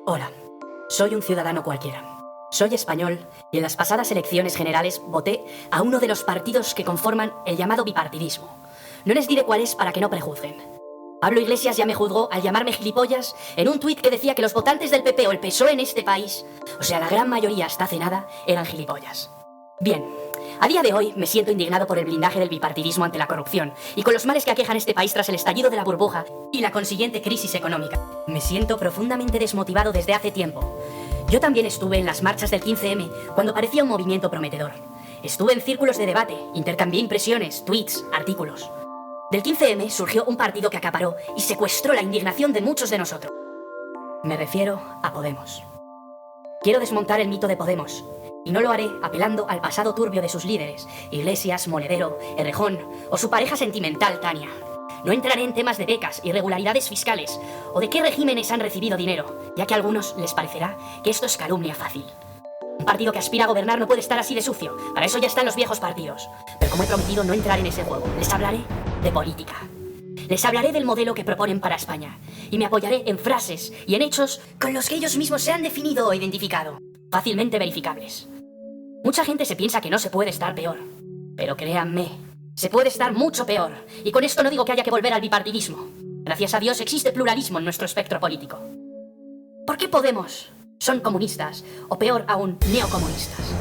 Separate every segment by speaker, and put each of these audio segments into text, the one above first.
Speaker 1: Hola, soy un ciudadano cualquiera. Soy español y en las pasadas elecciones generales voté a uno de los partidos que conforman el llamado bipartidismo. No les diré cuál es para que no prejuzguen. Pablo Iglesias ya me juzgó al llamarme gilipollas en un tuit que decía que los votantes del PP o el PSOE en este país, o sea, la gran mayoría hasta hace nada, eran gilipollas. Bien, a día de hoy me siento indignado por el blindaje del bipartidismo ante la corrupción y con los males que aquejan este país tras el estallido de la burbuja y la consiguiente crisis económica. Me siento profundamente desmotivado desde hace tiempo. Yo también estuve en las marchas del 15M cuando parecía un movimiento prometedor. Estuve en círculos de debate, intercambié impresiones, tweets, artículos. Del 15M surgió un partido que acaparó y secuestró la indignación de muchos de nosotros. Me refiero a Podemos. Quiero desmontar el mito de Podemos, y no lo haré apelando al pasado turbio de sus líderes, Iglesias, Monedero, Errejón o su pareja sentimental, Tania. No entraré en temas de becas, irregularidades fiscales o de qué regímenes han recibido dinero, ya que a algunos les parecerá que esto es calumnia fácil. Un partido que aspira a gobernar no puede estar así de sucio, para eso ya están los viejos partidos. Pero como he prometido no entrar en ese juego, les hablaré de política. Les hablaré del modelo que proponen para España, y me apoyaré en frases y en hechos con los que ellos mismos se han definido o identificado, fácilmente verificables. Mucha gente se piensa que no se puede estar peor, pero créanme, se puede estar mucho peor, y con esto no digo que haya que volver al bipartidismo. Gracias a Dios existe pluralismo en nuestro espectro político. ¿Por qué Podemos son comunistas, o peor aún, neocomunistas?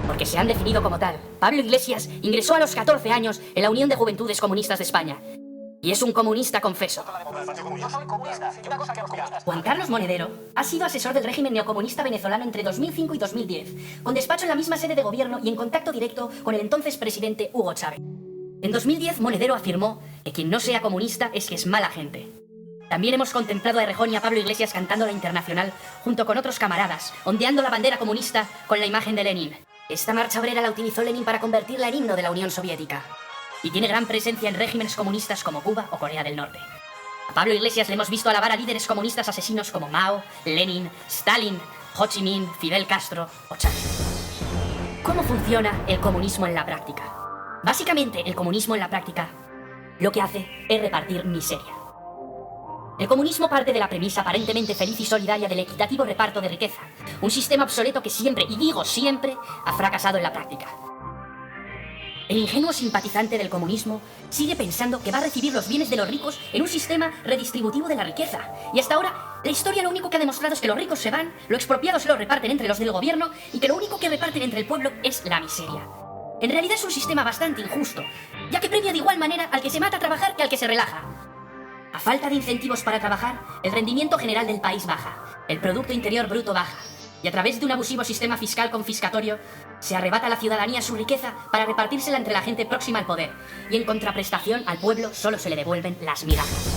Speaker 1: Porque se han definido como tal. Pablo Iglesias ingresó a los 14 años en la Unión de Juventudes Comunistas de España, y es un comunista confeso. Juan Carlos Monedero ha sido asesor del régimen neocomunista venezolano entre 2005 y 2010, con despacho en la misma sede de gobierno y en contacto directo con el entonces presidente Hugo Chávez. En 2010, Monedero afirmó que quien no sea comunista es que es mala gente. También hemos contemplado a Errejón y a Pablo Iglesias cantando la Internacional junto con otros camaradas, ondeando la bandera comunista con la imagen de Lenin. Esta marcha obrera la utilizó Lenin para convertirla en himno de la Unión Soviética. Y tiene gran presencia en regímenes comunistas como Cuba o Corea del Norte. A Pablo Iglesias le hemos visto alabar a líderes comunistas asesinos como Mao, Lenin, Stalin, Ho Chi Minh, Fidel Castro o Chávez. ¿Cómo funciona el comunismo en la práctica? Básicamente, el comunismo en la práctica lo que hace es repartir miseria. El comunismo parte de la premisa aparentemente feliz y solidaria del equitativo reparto de riqueza, un sistema obsoleto que siempre, y digo siempre, ha fracasado en la práctica. El ingenuo simpatizante del comunismo sigue pensando que va a recibir los bienes de los ricos en un sistema redistributivo de la riqueza. Y hasta ahora, la historia lo único que ha demostrado es que los ricos se van, lo expropiado se lo reparten entre los del gobierno y que lo único que reparten entre el pueblo es la miseria. En realidad es un sistema bastante injusto, ya que premia de igual manera al que se mata a trabajar que al que se relaja. A falta de incentivos para trabajar, el rendimiento general del país baja, el Producto Interior Bruto baja, y a través de un abusivo sistema fiscal confiscatorio, se arrebata a la ciudadanía su riqueza para repartírsela entre la gente próxima al poder, y en contraprestación al pueblo solo se le devuelven las migajas.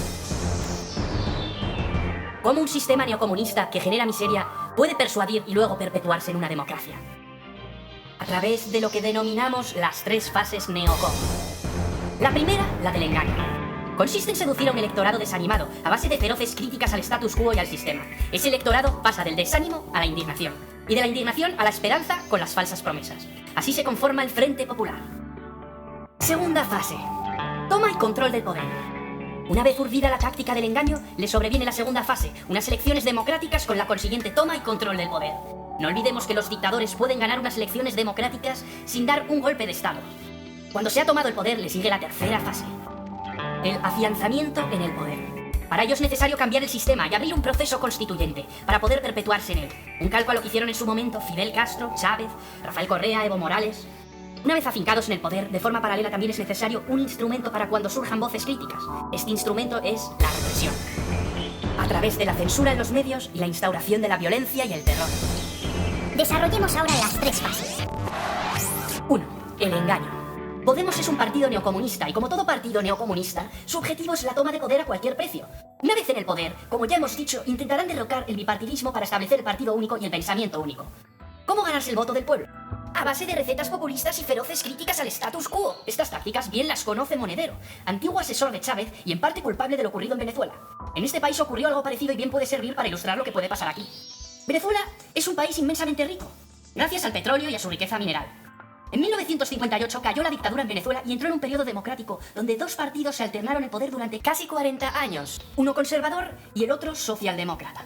Speaker 1: ¿Cómo un sistema neocomunista que genera miseria puede persuadir y luego perpetuarse en una democracia? A través de lo que denominamos las 3 fases neocom. La primera, la del engaño. Consiste en seducir a un electorado desanimado a base de feroces críticas al status quo y al sistema. Ese electorado pasa del desánimo a la indignación, y de la indignación a la esperanza con las falsas promesas. Así se conforma el Frente Popular. Segunda fase. Toma y control del poder. Una vez urdida la táctica del engaño, le sobreviene la segunda fase, unas elecciones democráticas con la consiguiente toma y control del poder. No olvidemos que los dictadores pueden ganar unas elecciones democráticas sin dar un golpe de estado. Cuando se ha tomado el poder, le sigue la tercera fase. El afianzamiento en el poder. Para ello es necesario cambiar el sistema y abrir un proceso constituyente para poder perpetuarse en él. Un calco a lo que hicieron en su momento Fidel Castro, Chávez, Rafael Correa, Evo Morales. Una vez afincados en el poder, de forma paralela también es necesario un instrumento para cuando surjan voces críticas. Este instrumento es la represión. A través de la censura en los medios y la instauración de la violencia y el terror.
Speaker 2: Desarrollemos ahora las 3 fases.
Speaker 1: 1. El engaño. Podemos es un partido neocomunista y como todo partido neocomunista, su objetivo es la toma de poder a cualquier precio. Una vez en el poder, como ya hemos dicho, intentarán derrocar el bipartidismo para establecer el partido único y el pensamiento único. ¿Cómo ganarse el voto del pueblo? A base de recetas populistas y feroces críticas al status quo. Estas tácticas bien las conoce Monedero, antiguo asesor de Chávez y en parte culpable de lo ocurrido en Venezuela. En este país ocurrió algo parecido y bien puede servir para ilustrar lo que puede pasar aquí. Venezuela es un país inmensamente rico, gracias al petróleo y a su riqueza mineral. En 1958 cayó la dictadura en Venezuela y entró en un periodo democrático donde 2 partidos se alternaron el poder durante casi 40 años, uno conservador y el otro socialdemócrata.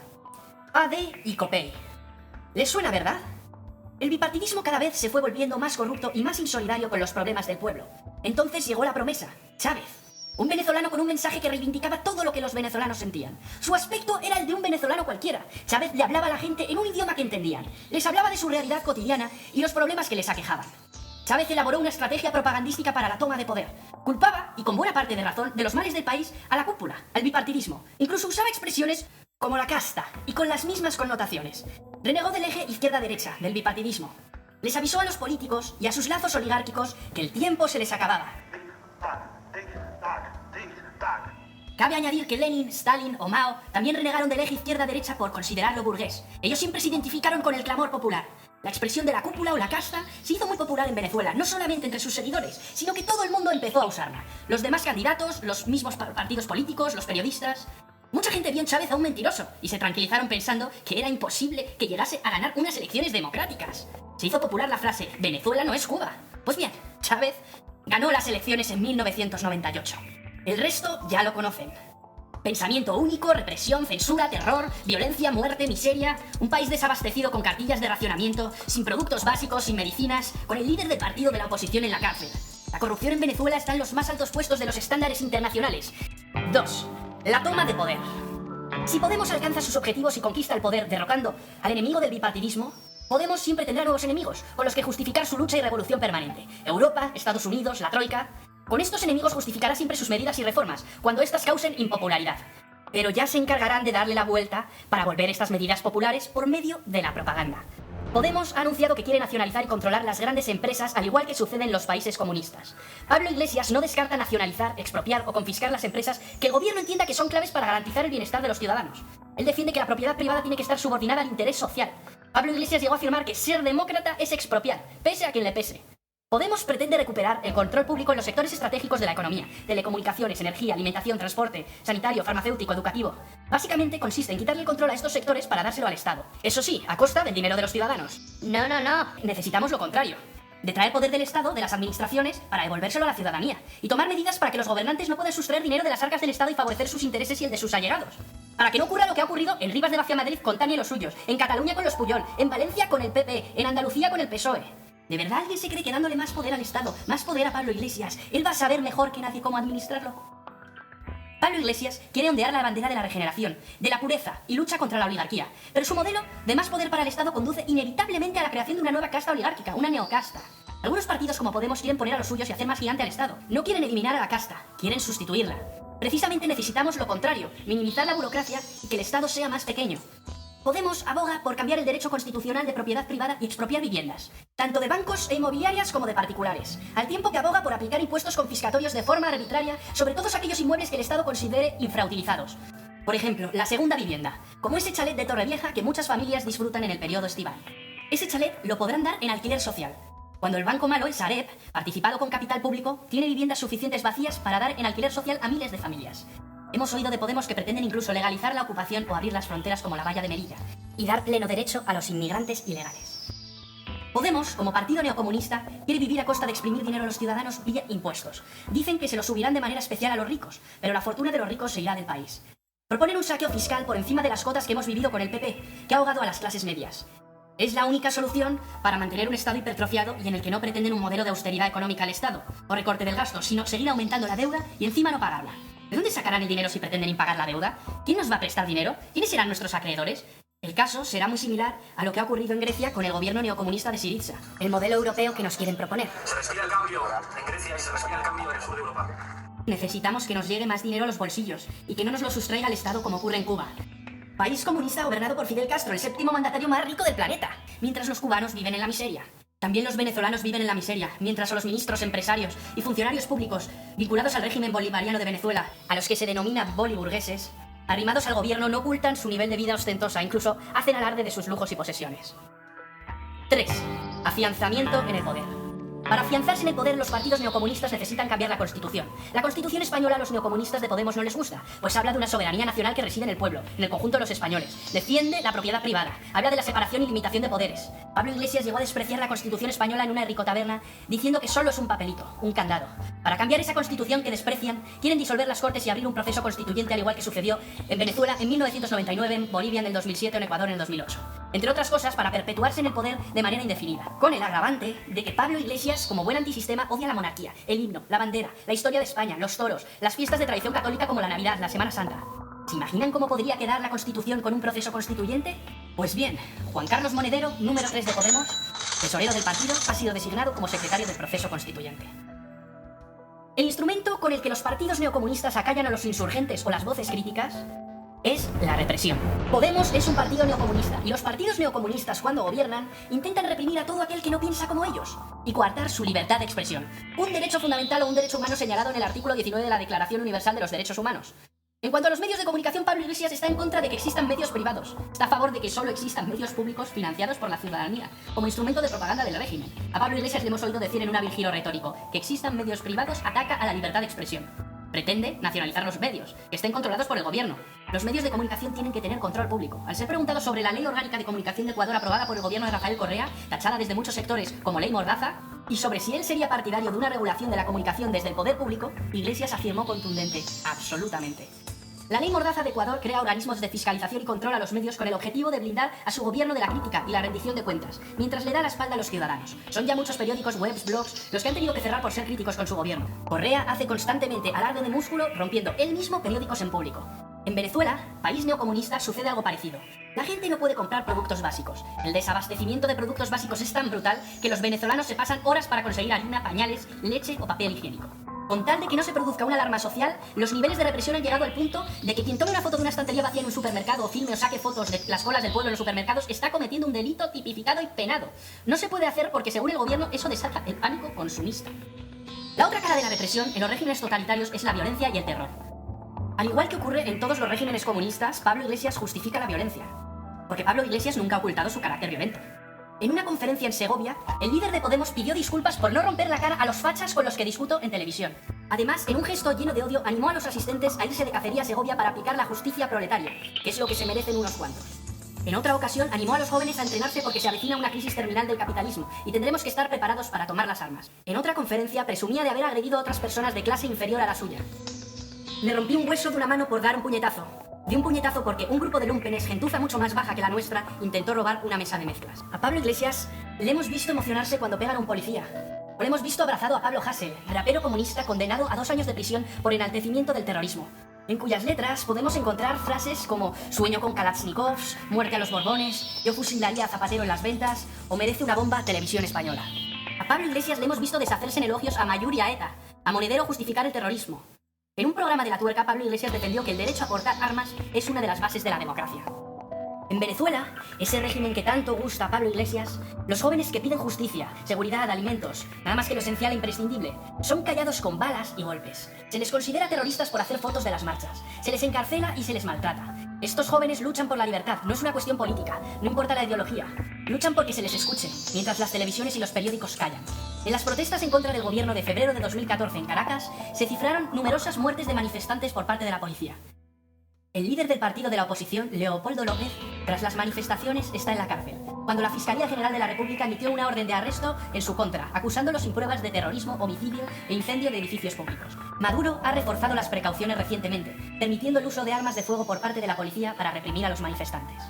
Speaker 1: AD y COPEI. ¿Les suena, verdad? El bipartidismo cada vez se fue volviendo más corrupto y más insolidario con los problemas del pueblo. Entonces llegó la promesa, Chávez. Un venezolano con un mensaje que reivindicaba todo lo que los venezolanos sentían. Su aspecto era el de un venezolano cualquiera. Chávez le hablaba a la gente en un idioma que entendían. Les hablaba de su realidad cotidiana y los problemas que les aquejaban. Chávez elaboró una estrategia propagandística para la toma de poder. Culpaba, y con buena parte de razón, de los males del país a la cúpula, al bipartidismo. Incluso usaba expresiones como la casta, y con las mismas connotaciones. Renegó del eje izquierda-derecha, del bipartidismo. Les avisó a los políticos y a sus lazos oligárquicos que el tiempo se les acababa. Cabe añadir que Lenin, Stalin o Mao también renegaron del eje izquierda-derecha por considerarlo burgués. Ellos siempre se identificaron con el clamor popular. La expresión de la cúpula o la casta se hizo muy popular en Venezuela, no solamente entre sus seguidores, sino que todo el mundo empezó a usarla. Los demás candidatos, los mismos partidos políticos, los periodistas. Mucha gente vio en Chávez a un mentiroso y se tranquilizaron pensando que era imposible que llegase a ganar unas elecciones democráticas. Se hizo popular la frase, Venezuela no es Cuba. Pues bien, Chávez ganó las elecciones en 1998. El resto ya lo conocen. Pensamiento único, represión, censura, terror, violencia, muerte, miseria. Un país desabastecido con cartillas de racionamiento, sin productos básicos, sin medicinas, con el líder del partido de la oposición en la cárcel. La corrupción en Venezuela está en los más altos puestos de los estándares internacionales. 2. La toma de poder. Si Podemos alcanza sus objetivos y conquista el poder derrocando al enemigo del bipartidismo, Podemos siempre tendrá nuevos enemigos con los que justificar su lucha y revolución permanente. Europa, Estados Unidos, la Troika. Con estos enemigos justificará siempre sus medidas y reformas, cuando éstas causen impopularidad. Pero ya se encargarán de darle la vuelta para volver estas medidas populares por medio de la propaganda. Podemos ha anunciado que quiere nacionalizar y controlar las grandes empresas, al igual que sucede en los países comunistas. Pablo Iglesias no descarta nacionalizar, expropiar o confiscar las empresas que el gobierno entienda que son claves para garantizar el bienestar de los ciudadanos. Él defiende que la propiedad privada tiene que estar subordinada al interés social. Pablo Iglesias llegó a afirmar que ser demócrata es expropiar, pese a quien le pese. Podemos pretende recuperar el control público en los sectores estratégicos de la economía, telecomunicaciones, energía, alimentación, transporte, sanitario, farmacéutico, educativo. Básicamente consiste en quitarle el control a estos sectores para dárselo al Estado. Eso sí, a costa del dinero de los ciudadanos. No. Necesitamos lo contrario. Detraer poder del Estado, de las administraciones, para devolvérselo a la ciudadanía. Y tomar medidas para que los gobernantes no puedan sustraer dinero de las arcas del Estado y favorecer sus intereses y el de sus allegados. Para que no ocurra lo que ha ocurrido en Rivas de Vaciamadrid con Tania y los suyos, en Cataluña con los Puyol, en Valencia con el PP, en Andalucía con el PSOE. ¿De verdad alguien se cree que dándole más poder al Estado, más poder a Pablo Iglesias, él va a saber mejor que nadie cómo administrarlo? Pablo Iglesias quiere ondear la bandera de la regeneración, de la pureza y lucha contra la oligarquía, pero su modelo de más poder para el Estado conduce inevitablemente a la creación de una nueva casta oligárquica, una neocasta. Algunos partidos como Podemos quieren poner a los suyos y hacer más gigante al Estado. No quieren eliminar a la casta, quieren sustituirla. Precisamente necesitamos lo contrario, minimizar la burocracia y que el Estado sea más pequeño. Podemos aboga por cambiar el derecho constitucional de propiedad privada y expropiar viviendas, tanto de bancos e inmobiliarias como de particulares, al tiempo que aboga por aplicar impuestos confiscatorios de forma arbitraria sobre todos aquellos inmuebles que el Estado considere infrautilizados. Por ejemplo, la segunda vivienda, como ese chalet de Torrevieja que muchas familias disfrutan en el periodo estival. Ese chalet lo podrán dar en alquiler social, cuando el banco malo, el Sareb, participado con capital público, tiene viviendas suficientes vacías para dar en alquiler social a miles de familias. Hemos oído de Podemos que pretenden incluso legalizar la ocupación o abrir las fronteras como la valla de Melilla y dar pleno derecho a los inmigrantes ilegales. Podemos, como partido neocomunista, quiere vivir a costa de exprimir dinero a los ciudadanos vía impuestos. Dicen que se lo subirán de manera especial a los ricos, pero la fortuna de los ricos se irá del país. Proponen un saqueo fiscal por encima de las cotas que hemos vivido con el PP, que ha ahogado a las clases medias. Es la única solución para mantener un Estado hipertrofiado y en el que no pretenden un modelo de austeridad económica al Estado o recorte del gasto, sino seguir aumentando la deuda y encima no pagarla. ¿De dónde sacarán el dinero si pretenden impagar la deuda? ¿Quién nos va a prestar dinero? ¿Quiénes serán nuestros acreedores? El caso será muy similar a lo que ha ocurrido en Grecia con el gobierno neocomunista de Syriza, el modelo europeo que nos quieren proponer.
Speaker 3: Se respira el cambio en Grecia y se respira el cambio en el sur de Europa.
Speaker 1: Necesitamos que nos llegue más dinero a los bolsillos y que no nos lo sustraiga el Estado como ocurre en Cuba. País comunista gobernado por Fidel Castro, el séptimo mandatario más rico del planeta, mientras los cubanos viven en la miseria. También los venezolanos viven en la miseria, mientras a los ministros, empresarios y funcionarios públicos vinculados al régimen bolivariano de Venezuela, a los que se denomina boliburgueses, arrimados al gobierno, no ocultan su nivel de vida ostentosa, incluso hacen alarde de sus lujos y posesiones. 3. Afianzamiento en el poder. Para afianzarse en el poder, los partidos neocomunistas necesitan cambiar la Constitución. La Constitución española a los neocomunistas de Podemos no les gusta, pues habla de una soberanía nacional que reside en el pueblo, en el conjunto de los españoles. Defiende la propiedad privada, habla de la separación y limitación de poderes. Pablo Iglesias llegó a despreciar la Constitución española en una ricotaberna, diciendo que solo es un papelito, un candado. Para cambiar esa Constitución que desprecian, quieren disolver las Cortes y abrir un proceso constituyente, al igual que sucedió en Venezuela en 1999, en Bolivia en el 2007 o en Ecuador en el 2008. Entre otras cosas, para perpetuarse en el poder de manera indefinida, con el agravante de que Pablo Iglesias, como buen antisistema, odia la monarquía, el himno, la bandera, la historia de España, los toros, las fiestas de tradición católica como la Navidad, la Semana Santa. ¿Se imaginan cómo podría quedar la Constitución con un proceso constituyente? Pues bien, Juan Carlos Monedero, número 3 de Podemos, tesorero del partido, ha sido designado como secretario del proceso constituyente. El instrumento con el que los partidos neocomunistas acallan a los insurgentes o las voces críticas es la represión. Podemos es un partido neocomunista y los partidos neocomunistas, cuando gobiernan, intentan reprimir a todo aquel que no piensa como ellos y coartar su libertad de expresión. Un derecho fundamental o un derecho humano señalado en el artículo 19 de la Declaración Universal de los Derechos Humanos. En cuanto a los medios de comunicación, Pablo Iglesias está en contra de que existan medios privados. Está a favor de que solo existan medios públicos financiados por la ciudadanía, como instrumento de propaganda del régimen. A Pablo Iglesias le hemos oído decir en un hábil giro retórico: que existan medios privados ataca a la libertad de expresión. Pretende nacionalizar los medios, que estén controlados por el gobierno. Los medios de comunicación tienen que tener control público. Al ser preguntado sobre la Ley Orgánica de Comunicación de Ecuador aprobada por el gobierno de Rafael Correa, tachada desde muchos sectores como Ley Mordaza, y sobre si él sería partidario de una regulación de la comunicación desde el poder público, Iglesias afirmó contundente: absolutamente. La Ley Mordaza de Ecuador crea organismos de fiscalización y control a los medios con el objetivo de blindar a su gobierno de la crítica y la rendición de cuentas, mientras le da la espalda a los ciudadanos. Son ya muchos periódicos, webs, blogs, los que han tenido que cerrar por ser críticos con su gobierno. Correa hace constantemente alarde de músculo, rompiendo él mismo periódicos en público. En Venezuela, país neocomunista, sucede algo parecido. La gente no puede comprar productos básicos. El desabastecimiento de productos básicos es tan brutal que los venezolanos se pasan horas para conseguir harina, pañales, leche o papel higiénico. Con tal de que no se produzca una alarma social, los niveles de represión han llegado al punto de que quien tome una foto de una estantería vacía en un supermercado o filme o saque fotos de las colas del pueblo en los supermercados está cometiendo un delito tipificado y penado. No se puede hacer porque, según el gobierno, eso desata el pánico consumista. La otra cara de la represión en los regímenes totalitarios es la violencia y el terror. Al igual que ocurre en todos los regímenes comunistas, Pablo Iglesias justifica la violencia, porque Pablo Iglesias nunca ha ocultado su carácter violento. En una conferencia en Segovia, el líder de Podemos pidió disculpas por no romper la cara a los fachas con los que discutó en televisión. Además, en un gesto lleno de odio, animó a los asistentes a irse de cacería a Segovia para aplicar la justicia proletaria, que es lo que se merecen unos cuantos. En otra ocasión, animó a los jóvenes a entrenarse porque se avecina una crisis terminal del capitalismo y tendremos que estar preparados para tomar las armas. En otra conferencia, presumía de haber agredido a otras personas de clase inferior a la suya. Le rompí un hueso de una mano por dar un puñetazo. Di un puñetazo porque un grupo de lumpenes, gentuza mucho más baja que la nuestra, intentó robar una mesa de mezclas. A Pablo Iglesias le hemos visto emocionarse cuando pegan a un policía. O le hemos visto abrazado a Pablo Hasél, rapero comunista condenado a 2 años de prisión por enaltecimiento del terrorismo, en cuyas letras podemos encontrar frases como sueño con Kalashnikovs, muerte a los Borbones, yo fusilaría a Zapatero en las ventas o merece una bomba Televisión Española. A Pablo Iglesias le hemos visto deshacerse en elogios a Mayur y a ETA, a Monedero justificar el terrorismo. En un programa de La Tuerca, Pablo Iglesias defendió que el derecho a portar armas es una de las bases de la democracia. En Venezuela, ese régimen que tanto gusta a Pablo Iglesias, los jóvenes que piden justicia, seguridad, alimentos, nada más que lo esencial e imprescindible, son callados con balas y golpes. Se les considera terroristas por hacer fotos de las marchas, se les encarcela y se les maltrata. Estos jóvenes luchan por la libertad, no es una cuestión política, no importa la ideología. Luchan porque se les escuche, mientras las televisiones y los periódicos callan. En las protestas en contra del gobierno de febrero de 2014 en Caracas, se cifraron numerosas muertes de manifestantes por parte de la policía. El líder del partido de la oposición, Leopoldo López, tras las manifestaciones está en la cárcel, cuando la Fiscalía General de la República emitió una orden de arresto en su contra, acusándolo sin pruebas de terrorismo, homicidio e incendio de edificios públicos. Maduro ha reforzado las precauciones recientemente, permitiendo el uso de armas de fuego por parte de la policía para reprimir a los manifestantes.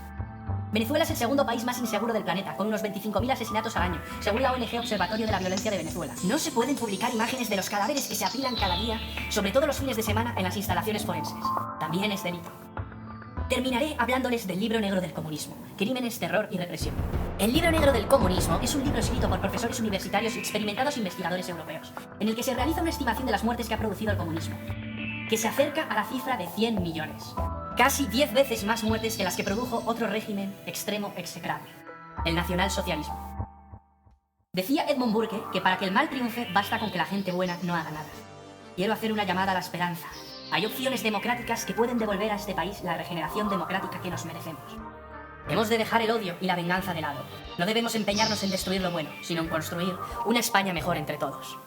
Speaker 1: Venezuela es el segundo país más inseguro del planeta, con unos 25.000 asesinatos al año, según la ONG Observatorio de la Violencia de Venezuela. No se pueden publicar imágenes de los cadáveres que se apilan cada día, sobre todo los fines de semana, en las instalaciones forenses. También es delito. Terminaré hablándoles del Libro Negro del Comunismo, Crímenes, Terror y Represión. El Libro Negro del Comunismo es un libro escrito por profesores universitarios y experimentados investigadores europeos, en el que se realiza una estimación de las muertes que ha producido el comunismo, que se acerca a la cifra de 100 millones. Casi 10 veces más muertes que las que produjo otro régimen extremo execrable, el nacionalsocialismo. Decía Edmund Burke que para que el mal triunfe basta con que la gente buena no haga nada. Quiero hacer una llamada a la esperanza. Hay opciones democráticas que pueden devolver a este país la regeneración democrática que nos merecemos. Hemos de dejar el odio y la venganza de lado. No debemos empeñarnos en destruir lo bueno, sino en construir una España mejor entre todos.